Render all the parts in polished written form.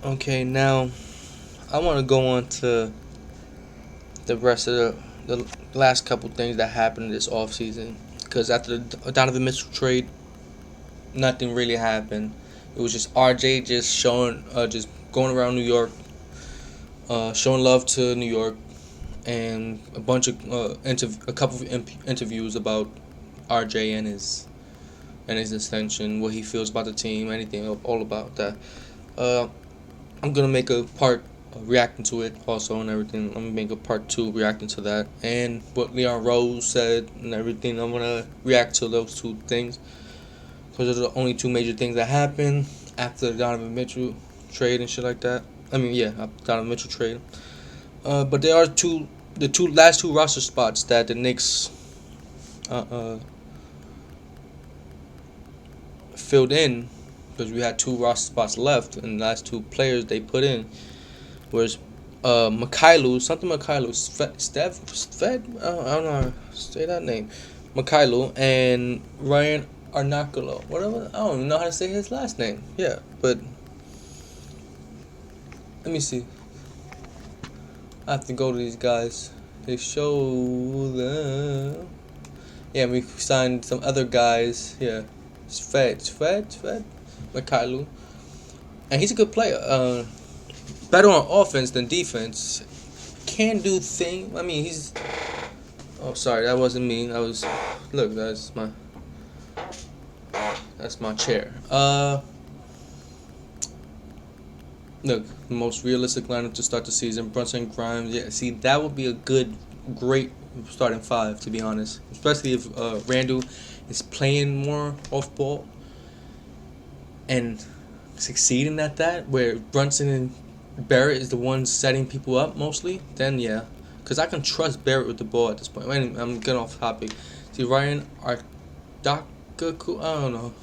Okay, now I want to go on to the rest of the last couple things that happened this offseason. Because after the Donovan Mitchell trade, nothing really happened. It was just RJ just showing, just going around New York, showing love to New York, and a bunch of a couple of interviews about RJ and his extension, what he feels about the team, anything all about that. Uh, I'm gonna make a part reacting to it also and everything. I'm gonna make a part two reacting to that and what Leon Rose said and everything. I'm gonna react to those two things because those are the only two major things that happened after the Donovan Mitchell trade and shit like that. I mean, yeah, after Donovan Mitchell trade. But there are the last two roster spots that the Knicks uh, uh, filled in because we had two roster spots left, and the last two players they put in was Mikhailu, something Mikhailu, Sved, I don't know how to say that name, Mikhailu, and Ryan Arnakolo, whatever, I don't even know how to say his last name, yeah, but let me see, I have to go to these guys, they show them, yeah, we signed some other guys, yeah, Sved, Mikhailu, and he's a good player, better on offense than defense, can do things, I mean, he's, oh, sorry, that wasn't me. That was, look, that's my chair. Look, the most realistic lineup to start the season: Brunson, Grimes. Yeah, see, that would be a great starting five, to be honest. Especially if Randall is playing more off ball and succeeding at that, where Brunson and Barrett is the ones setting people up mostly. Then yeah, because I can trust Barrett with the ball at this point. Anyway, I'm getting off topic. See, Ryan Dakaku, I don't know.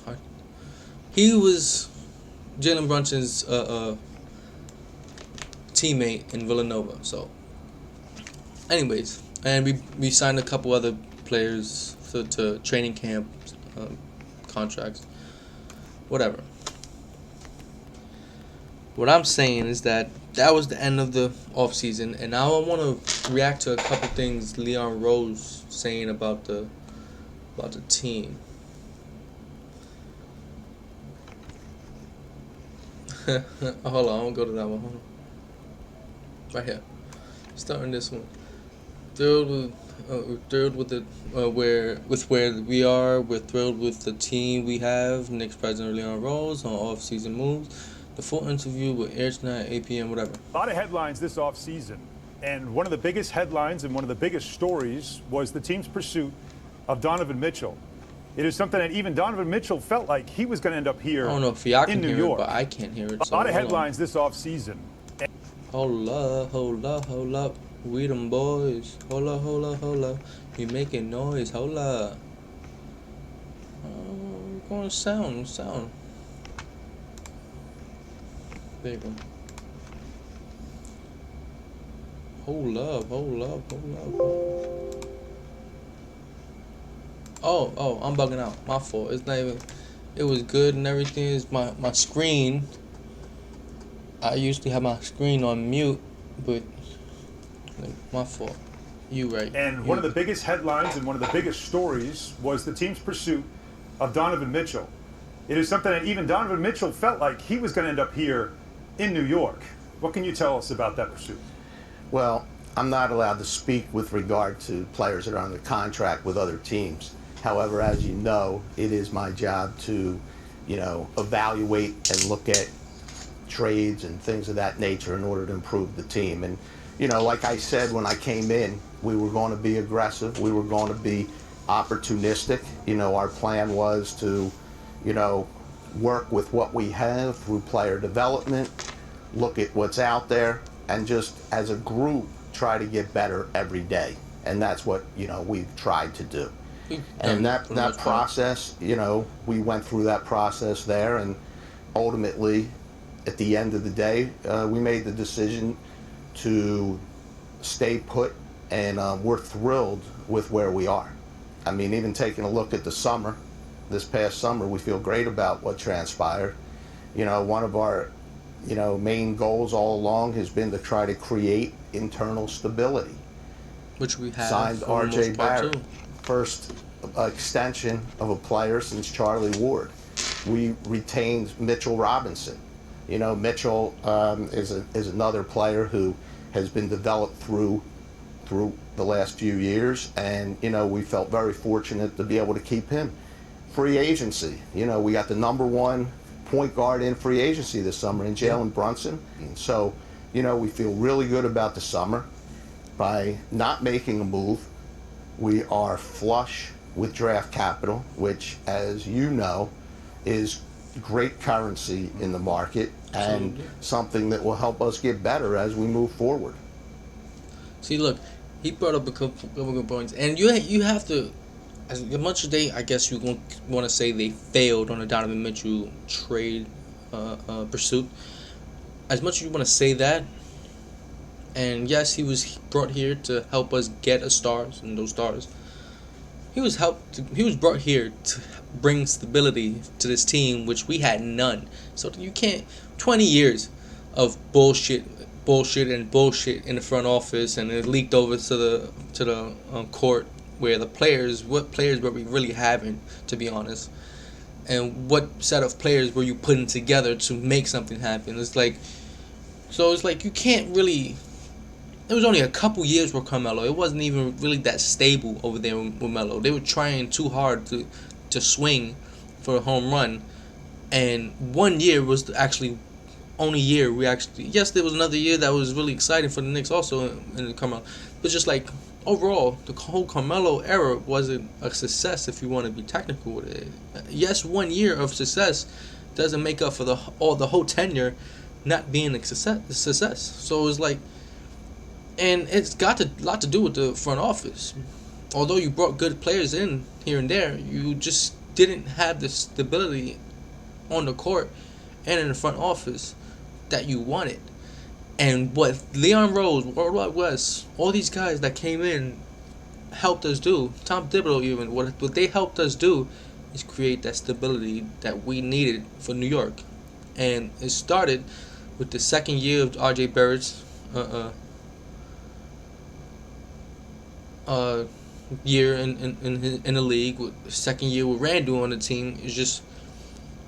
He was Jalen Brunson's teammate in Villanova. So, anyways, and we signed a couple other players to training camp contracts. Whatever. What I'm saying is that was the end of the off season, and now I want to react to a couple things Leon Rose saying about the team. Hold on, I'm gonna go to that one. Hold on. Right here. Starting this one. Thrilled with the where we are. We're thrilled with the team we have. Knicks president Leon Rose on off-season moves. The full interview will air tonight at 8 p.m. Whatever. A lot of headlines this offseason, and one of the biggest headlines and one of the biggest stories was the team's pursuit of Donovan Mitchell. It is something that even Donovan Mitchell felt like he was going to end up here I don't know if y'all in can New hear York. it, but I can't hear it. So a lot of headlines this offseason. Hold up. We them boys. Hold up. We making noise. Hold up. Going sound. There you go. Hold up. I'm bugging out. My fault. It's not even. It was good and everything. It's my screen. I usually have my screen on mute, but my fault. You right. And one of the biggest headlines and one of the biggest stories was the team's pursuit of Donovan Mitchell. It is something that even Donovan Mitchell felt like he was going to end up here in New York. What can you tell us about that pursuit? Well, I'm not allowed to speak with regard to players that are under contract with other teams. However, as you know, it is my job to, evaluate and look at trades and things of that nature in order to improve the team. And, like I said when I came in, we were going to be aggressive. We were going to be opportunistic. Our plan was to, work with what we have through player development, look at what's out there, and just as a group try to get better every day. And that's what, we've tried to do. And that process, we went through that process there, and ultimately, at the end of the day, we made the decision to stay put, and we're thrilled with where we are. I mean, even taking a look at the summer, this past summer, we feel great about what transpired. One of our main goals all along has been to try to create internal stability. which we have Signed for the R.J. most part Barrett, too. first extension of a player since Charlie Ward. We retained Mitchell Robinson. Mitchell is another player who has been developed through the last few years, and we felt very fortunate to be able to keep him. Free agency, we got the number one point guard in free agency this summer in Jalen Brunson. And so, we feel really good about the summer. By not making a move, we are flush with draft capital, which, as you know, is great currency in the market and something that will help us get better as we move forward. See, look, he brought up a couple good points, and you have to, as much as I guess you want to say they failed on the Donovan Mitchell trade pursuit. As much as you want to say that, and yes, he was brought here to help us get us stars, and those stars. He was brought here to bring stability to this team, which we had none. So you can't 20 years of bullshit in the front office, and it leaked over to the court where what players were we really having, to be honest, and what set of players were you putting together to make something happen? It's like you can't really. It was only a couple years with Carmelo. It wasn't even really that stable over there with Melo. They were trying too hard to swing for a home run, and 1 year was actually only year we actually. Yes, there was another year that was really exciting for the Knicks also in the Carmelo, but just like overall, the whole Carmelo era wasn't a success if you want to be technical with it. Yes, 1 year of success doesn't make up for the whole tenure not being a success. So it was like. And it's got a lot to do with the front office. Although you brought good players in here and there, you just didn't have the stability on the court and in the front office that you wanted. And what Leon Rose, Worldwide West, all these guys that came in helped us do, Tom Thibodeau even, what they helped us do is create that stability that we needed for New York. And it started with the second year of R.J. Barrett's year in the league. With the second year with Randall on the team, is just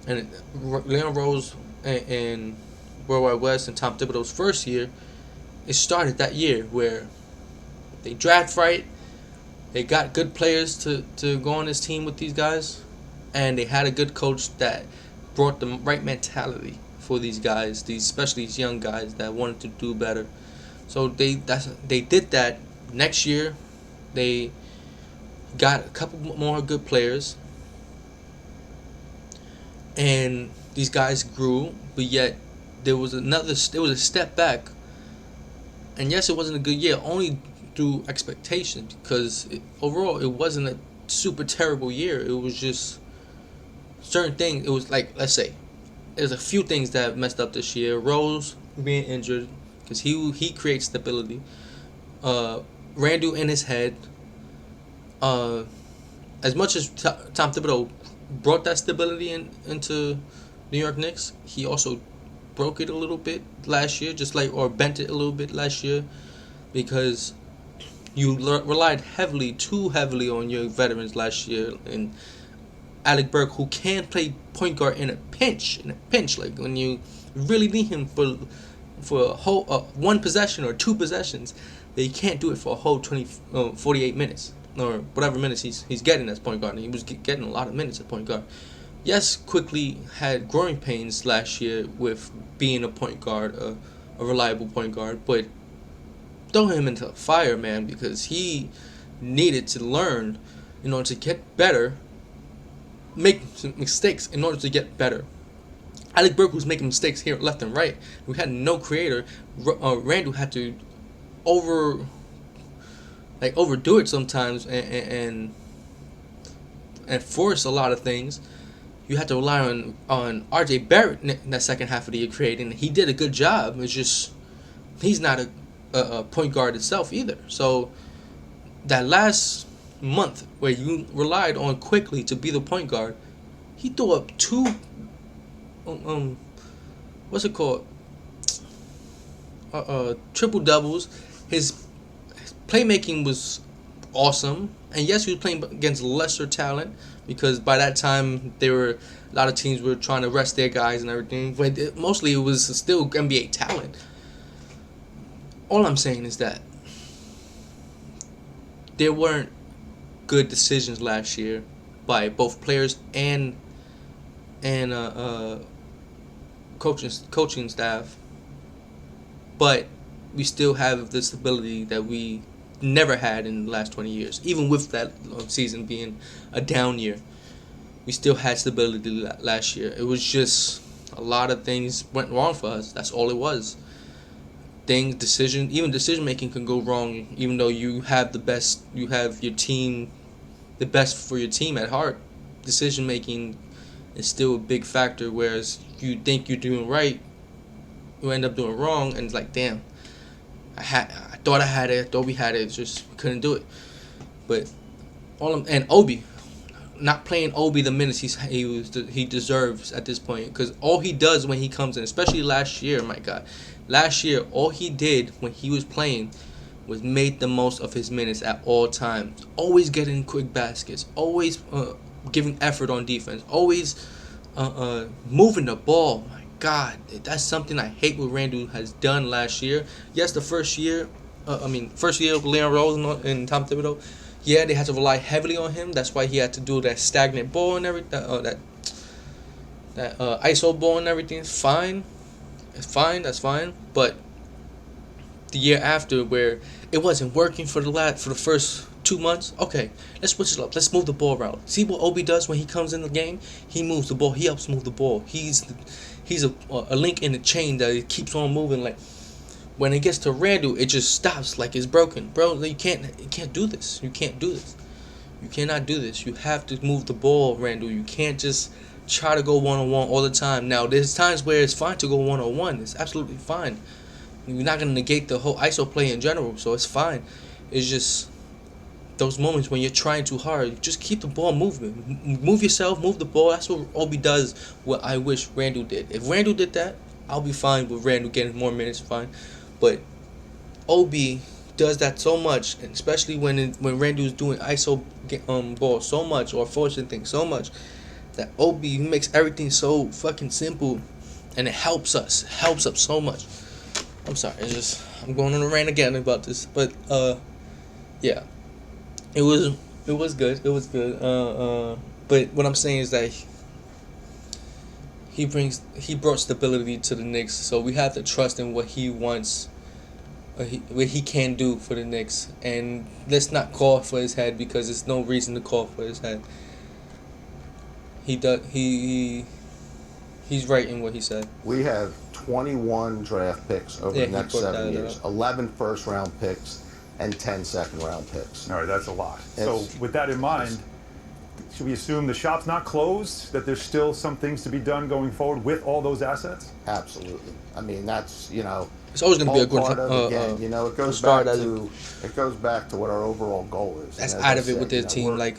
and Leon Rose and Worldwide West and Tom Thibodeau's first year. It started that year where they draft right, they got good players to go on this team with these guys, and they had a good coach that brought the right mentality for these guys, especially these young guys that wanted to do better. So they did that. Next year, they got a couple more good players, and these guys grew, but yet there was a step back. And yes, it wasn't a good year, only through expectation, because overall it wasn't a super terrible year. It was just certain things. It was like, let's say, there's a few things that messed up this year. Rose being injured, because he creates stability. Randall in his head. As much as Tom Thibodeau brought that stability into New York Knicks, he also broke it a little bit last year, or bent it a little bit last year, because you relied too heavily on your veterans last year, and Alec Burke, who can play point guard in a pinch, like when you really need him for a whole one possession or two possessions, they can't do it for a whole 48 minutes or whatever minutes he's getting as point guard. And he was getting a lot of minutes at point guard. Yes, quickly had growing pains last year with being a point guard, a reliable point guard, but throw him into the fire, man, because he needed to learn in order to get better, make some mistakes in order to get better. Alec Burke was making mistakes here, left and right. We had no creator. Randall had to overdo it sometimes and force a lot of things. You had to rely on R.J. Barrett in that second half of the year creating. He did a good job. It's just he's not a point guard itself either. So that last month where you relied on quickly to be the point guard, he threw up two what's it called? triple doubles. His playmaking was awesome, and yes, he was playing against lesser talent because by that time a lot of teams were trying to rest their guys and everything. But mostly it was still NBA talent. All I'm saying is that there weren't good decisions last year by both players and coaching staff, but we still have the stability that we never had in the last 20 years. Even with that season being a down year, we still had stability last year. It was just a lot of things went wrong for us. That's all it was. Even decision making can go wrong. Even though you have you have your team, the best for your team at heart. Decision making is still a big factor. Whereas you think you're doing right, you end up doing wrong, and it's like, damn, I thought I had it. I thought we had it. It's just we couldn't do it. But and Obi, not playing Obi the minutes he deserves at this point, because all he does when he comes in, especially last year, my God, last year all he did when he was playing was made the most of his minutes at all times. Always getting quick baskets. Always giving effort on defense. Always moving the ball. My God, that's something I hate what Randall has done last year. Yes, the first year of Leon Rose and Tom Thibodeau, yeah, they had to rely heavily on him. That's why he had to do that stagnant ball and everything. That ISO ball and everything. It's fine. That's fine. But the year after, where it wasn't working for the first 2 months, okay, let's switch it up. Let's move the ball around. See what Obi does when he comes in the game? He moves the ball. He helps move the ball. He's a link in the chain that it keeps on moving. Like when it gets to Randall, it just stops like it's broken, bro. You can't do this. You can't do this. You cannot do this. You have to move the ball, Randall. You can't just try to go one-on-one all the time. Now, there's times where it's fine to go one-on-one. It's absolutely fine. You're not going to negate the whole ISO play in general, so it's fine. It's just those moments when you're trying too hard, just keep the ball moving. Move yourself, move the ball. That's what Obi does, what I wish Randall did. If Randall did that, I'll be fine with Randall getting more minutes, fine. But Obi does that so much, and especially when Randall's doing ISO ball so much or forcing things so much, that Obi makes everything so fucking simple, and it helps us so much. I'm sorry, I'm going on a rant again about this, but yeah, it was good. But what I'm saying is that he brought stability to the Knicks, so we have to trust in what he wants, what he can do for the Knicks, and let's not call for his head because there's no reason to call for his head. He's right in what he said. We have 21 draft picks over the next 7 years, 11 first-round picks, and 10 second-round picks. All right, that's a lot. So with that in mind, should we assume the shop's not closed, that there's still some things to be done going forward with all those assets? Absolutely. I mean, that's, it's always going to be a good part of again, it goes back to what our overall goal is. That's out of it with their team. Like,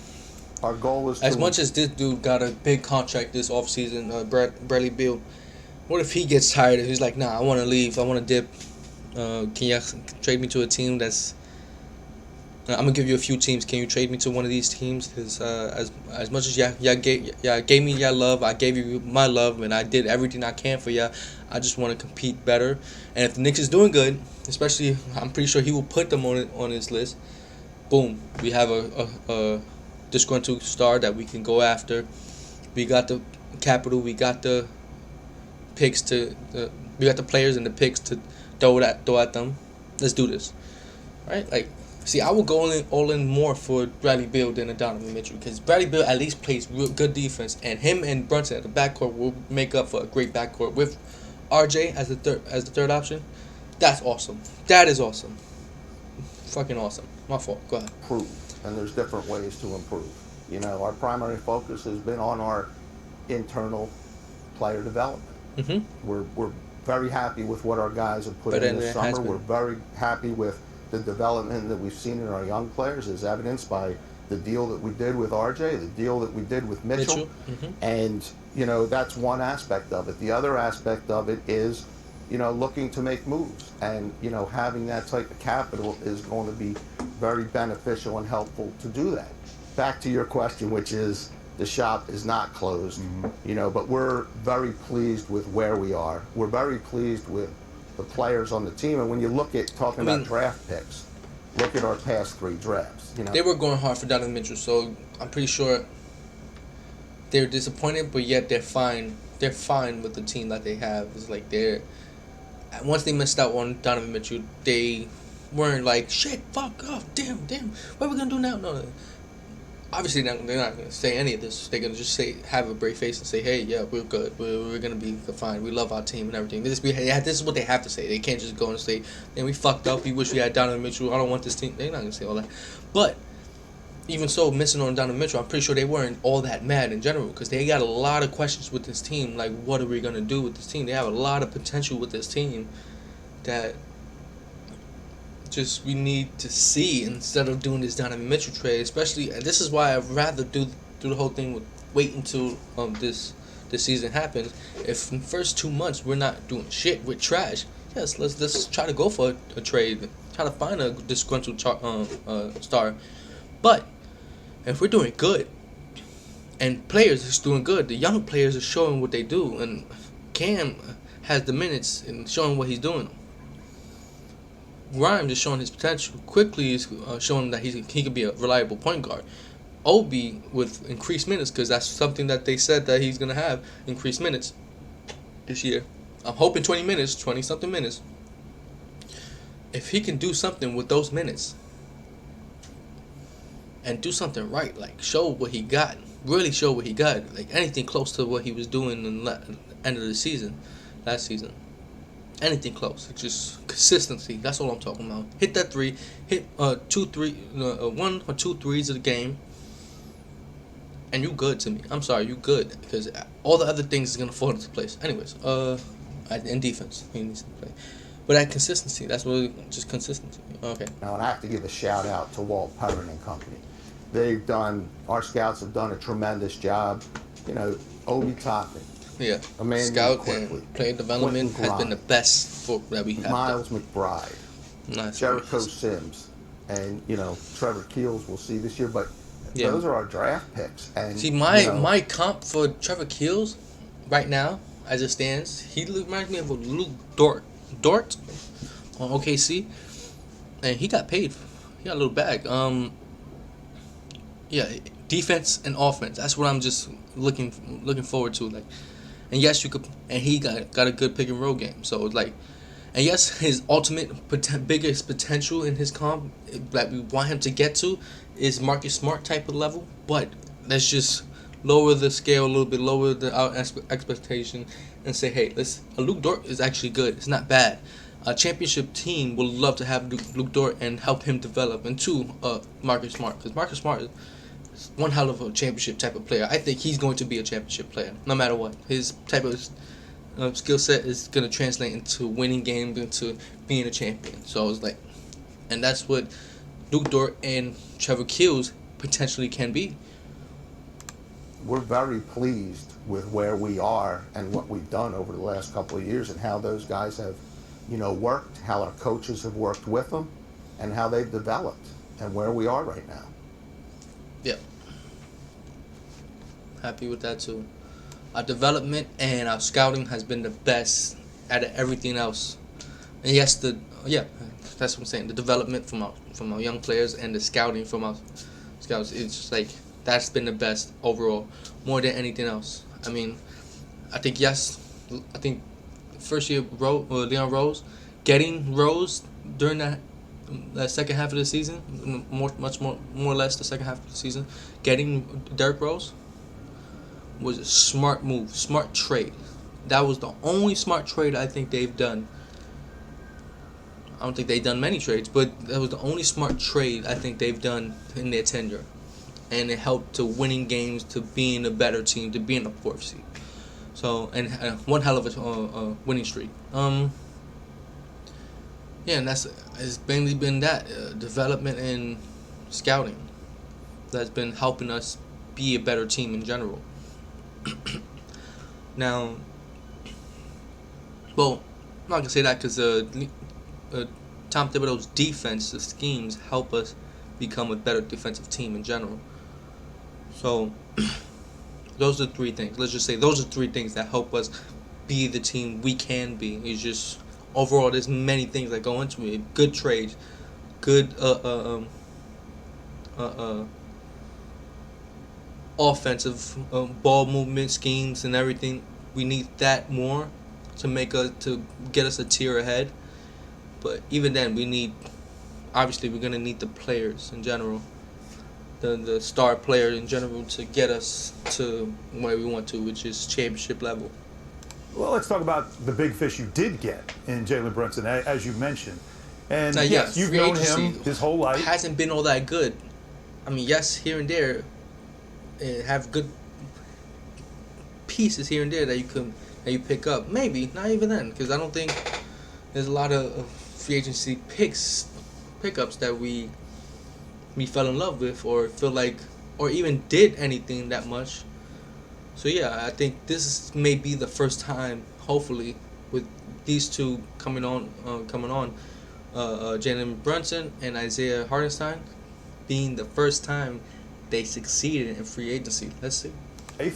our goal is as much as this dude got a big contract this offseason, Bradley Beal, what if he gets tired and he's like, nah, I want to leave, I want to dip. Can you trade me to a team that's... I'm going to give you a few teams. Can you trade me to one of these teams? Because as much as y'all gave me y'all love, I gave you my love, and I did everything I can for y'all. I just want to compete better. And if the Knicks is doing good, especially, I'm pretty sure he will put them on his list. Boom. We have a disgruntled star that we can go after. We got the capital. We got the picks we got the players and the picks to throw at them. Let's do this. Right? Like, see, I will go all in more for Bradley Beal than a Donovan Mitchell, because Bradley Beal at least plays real good defense, and him and Brunson at the backcourt will make up for a great backcourt with RJ as the third option. That's awesome. That is awesome. Fucking awesome. My fault. Go ahead. Improve, and there's different ways to improve. Our primary focus has been on our internal player development. Mm-hmm. We're very happy with what our guys have put in this summer. We're very happy with the development that we've seen in our young players, as evidenced by the deal that we did with RJ, the deal that we did with Mitchell. Mm-hmm. And, that's one aspect of it. The other aspect of it is, looking to make moves. And, having that type of capital is going to be very beneficial and helpful to do that. Back to your question, which is the shop is not closed, but we're very pleased with where we are. We're very pleased with the players on the team. And when you look at talking about draft picks, look at our past 3 drafts. They were going hard for Donovan Mitchell, so I'm pretty sure they're disappointed, but yet they're fine. They're fine with the team that they have. It's like once they missed out on Donovan Mitchell, they weren't like, shit, fuck off, damn, what are we gonna do now? No. Obviously, they're not gonna say any of this. They're gonna just have a brave face and say, hey, yeah, we're good. We're gonna be fine. We love our team and everything. This is what they have to say. They can't just go and say, man, we fucked up. We wish we had Donovan Mitchell. I don't want this team. They're not gonna say all that. But even so, missing on Donovan Mitchell, I'm pretty sure they weren't all that mad in general because they got a lot of questions with this team. Like, what are we going to do with this team? They have a lot of potential with this team that just we need to see instead of doing this Donovan Mitchell trade. Especially, and this is why I'd rather do the whole thing with wait until this season happens. If in the first 2 months we're not doing shit, we're trash. Yes, let's try to go for a trade. Try to find a disgruntled star. But if we're doing good, and players is doing good, the young players are showing what they do, and Cam has the minutes and showing what he's doing. Grimes is showing his potential. Quickly is showing that he could be a reliable point guard. Obi with increased minutes, because that's something that they said that he's gonna have increased minutes this year. I'm hoping 20-something minutes. If he can do something with those minutes and do something right, like show what he got, really show what he got, like anything close to what he was doing in the end of the season, last season, anything close, it's just consistency. That's all I'm talking about. Hit that 3, hit 1 or 2 threes of the game, and you good to me. I'm sorry, you good, because all the other things is gonna fall into place. Anyways, in defense, he needs to play. But that consistency, that's really just consistency. Okay. Now, and I have to give a shout out to Walt Perrin and company. Our scouts have done a tremendous job. Obi Toppin. Yeah. Scout and player development has been the best that we have. Miles McBride. Nice. Jericho Sims. And, Trevor Keels we'll see this year. But those are our draft picks. And see, my comp for Trevor Keels right now, as it stands, he reminds me of a Luke Dort on OKC, and he got paid. He got a little bag. Defense and offense. That's what I'm just looking forward to. Like, and yes, he got a good pick and roll game. So it's like, and yes, his biggest potential in his comp that we want him to get to is Marcus Smart type of level. But let's just lower the scale a little bit, lower our expectation, and say, hey, Luke Dort is actually good. It's not bad. A championship team would love to have Luke Dort and help him develop. And 2, Marcus Smart, because Marcus Smart is one hell of a championship type of player. I think he's going to be a championship player, no matter what. His type of skill set is going to translate into winning games, into being a champion. So I was like, and that's what Luke Dort and Trevor Keels potentially can be. We're very pleased with where we are and what we've done over the last couple of years and how those guys have, worked, how our coaches have worked with them, and how they've developed and where we are right now. Yeah. Happy with that too. Our development and our scouting has been the best out of everything else. And yes, that's what I'm saying. The development from our young players and the scouting from our scouts, it's just like that's been the best overall, more than anything else. I mean, I think first year Leon Rose, getting Rose during that second half of the season, much more or less the second half of the season, getting Derrick Rose was a smart move, smart trade. That was the only smart trade I think they've done. I don't think they've done many trades, but that was the only smart trade I think they've done in their tenure. And it helped to winning games, to being a better team, to being a 4th seed. So, and one hell of a winning streak. And it's mainly been that development and scouting that's been helping us be a better team in general. Now, well, not gonna say that because Tom Thibodeau's defense, the schemes help us become a better defensive team in general. So those are three things. Let's just say those are three things that help us be the team we can be. It's just overall, there's many things that go into it. Good trades, good offensive ball movement schemes and everything. We need that more to get us a tier ahead. But even then, we're gonna need the players in general, the star player in general to get us to where we want to, which is championship level. Well, let's talk about the big fish you did get in Jalen Brunson, as you mentioned. And Now, yes, you've free known agency him his whole life. Hasn't been all that good. I mean, yes, here and there, have good pieces here and there that you pick up. Maybe not even then, because I don't think there's a lot of free agency pickups that we fell in love with or feel like or even did anything that much. So yeah, I think this may be the first time, hopefully, with these two coming on, Jalen Brunson and Isaiah Hartenstein, being the first time they succeeded in free agency. Let's see.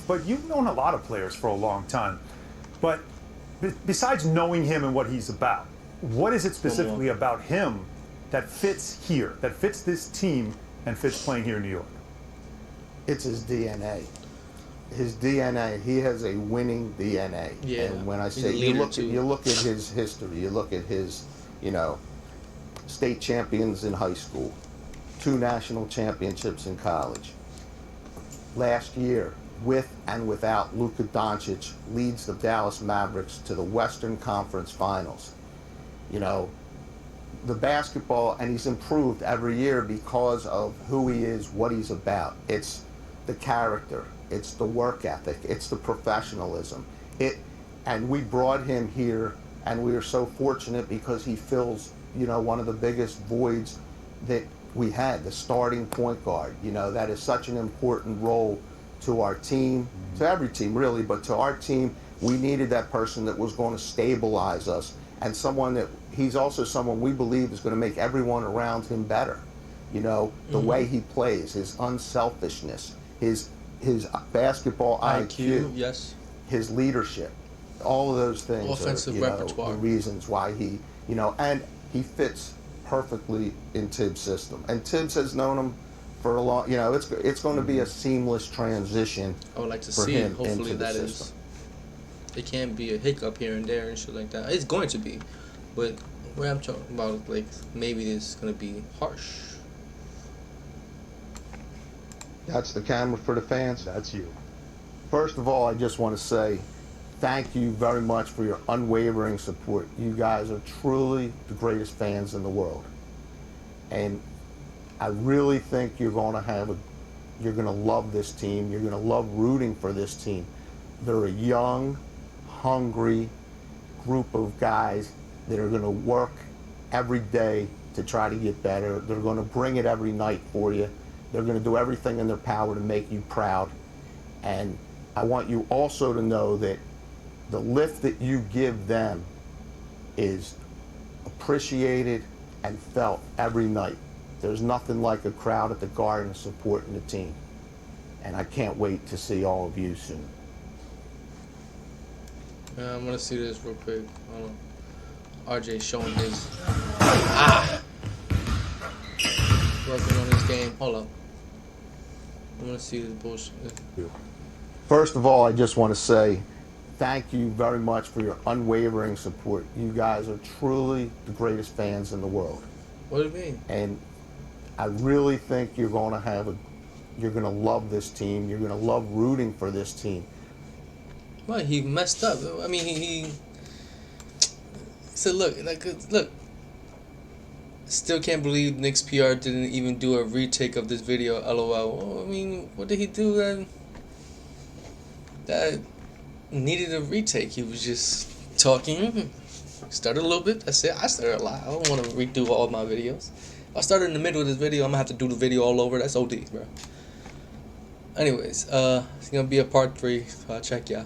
But you've known a lot of players for a long time. But besides knowing him and what he's about, what is it specifically about him that fits here, that fits this team and fits playing here in New York? It's his DNA. His DNA. He has a winning DNA. Yeah. And when I He's say a leader, you look at his history, you look at his, state champions in high school, 2 national championships in college. Last year, with and without Luka Doncic, leads the Dallas Mavericks to the Western Conference Finals. The basketball, and he's improved every year because of who he is, what he's about. It's the character, it's the work ethic, it's the professionalism. And we brought him here, and we are so fortunate because he fills, one of the biggest voids that we had, the starting point guard. That is such an important role to our team, to every team really, but to our team, we needed that person that was going to stabilize us, and he's also someone we believe is going to make everyone around him better. The way he plays, his unselfishness, his basketball IQ, yes, his leadership, all of those things offensive are repertoire. the reasons why he, and he fits perfectly in Tibbs' system. And Tibbs has known him for a long, it's going to be a seamless transition. I would like to for see him it. Hopefully into the that system. it can't be a hiccup here and there and shit like that. It's going to be, but what I'm talking about, like, maybe it's going to be harsh. That's the camera for the fans. That's you. First of all, I just want to say thank you very much for your unwavering support. You guys are truly the greatest fans in the world. And I really think you're going to love this team. You're going to love rooting for this team. They're a young, hungry group of guys that are going to work every day to try to get better. They're going to bring it every night for you. They're going to do everything in their power to make you proud. And I want you also to know that the lift that you give them is appreciated and felt every night. There's nothing like a crowd at the Garden supporting the team. And I can't wait to see all of you soon. I'm going to see this real quick. RJ showing his... working on his game. Hold up. I'm going to see this bullshit. First of all, I just want to say thank you very much for your unwavering support. You guys are truly the greatest fans in the world. What do you mean? And I really think you're going to love this team. You're going to love rooting for this team. Well, he messed up. I mean, he said, look. Still can't believe Knicks PR didn't even do a retake of this video, LOL. Well, I mean, what did he do that needed a retake? He was just talking, started a little bit, that's it. I started a lot. I don't want to redo all my videos. If I started in the middle of this video, I'm going to have to do the video all over. That's OD, bro. Anyways, it's going to be a part 3, so I'll check y'all.